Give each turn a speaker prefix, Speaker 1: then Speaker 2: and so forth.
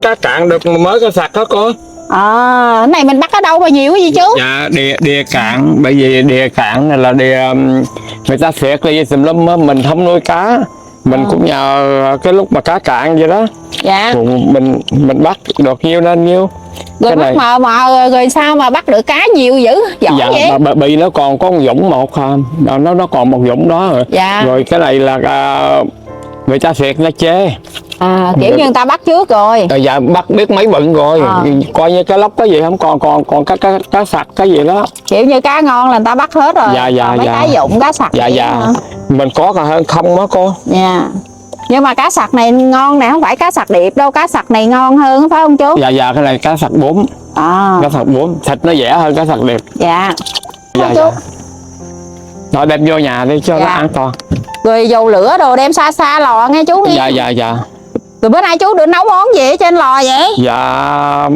Speaker 1: Cá cạn được mà mới cá sặc đó cô.
Speaker 2: Cái này mình bắt ở đâu mà nhiều cái gì chú?
Speaker 1: Dạ đìa cạn, bởi vì đìa cạn này là đìa người ta xẹt đi tùm lum á, mình không nuôi cá, mình cũng nhờ cái lúc mà cá cạn vậy đó.
Speaker 2: Dạ.
Speaker 1: Mình bắt được nhiêu nên nhiêu.
Speaker 2: Rồi
Speaker 1: cái
Speaker 2: bắt mà rồi sao mà bắt được cá nhiều dữ giỏi
Speaker 1: dạ,
Speaker 2: vậy?
Speaker 1: mà bị nó còn có một dũng một không, nó còn một dũng đó rồi.
Speaker 2: Dạ.
Speaker 1: Rồi cái này là người ta xẹt nó chê.
Speaker 2: Kiểu như người ta bắt trước rồi.
Speaker 1: Dạ bắt biết mấy bận rồi, coi như cá lóc cái gì không còn cá sặc cái gì đó.
Speaker 2: Kiểu như cá ngon là người ta bắt hết rồi.
Speaker 1: Dạ,
Speaker 2: mấy cá dụng cá sặc.
Speaker 1: Dạ. Mình có còn hơn không đó cô.
Speaker 2: Dạ. Nhưng mà cá sặc này ngon nè, không phải cá sặc điệp đâu, cá sặc này ngon hơn phải không chú?
Speaker 1: Dạ, cái này cá sặc bún. Cá sặc bún, thịt nó rẻ hơn cá sặc điệp.
Speaker 2: Dạ.
Speaker 1: Dạ. Rồi đem vô nhà đi cho nó an toàn.
Speaker 2: Rồi dầu lửa đồ đem xa lò nghe chú nghe.
Speaker 1: Dạ.
Speaker 2: Rồi bữa nay chú định nấu món gì ở trên lò vậy?
Speaker 1: Dạ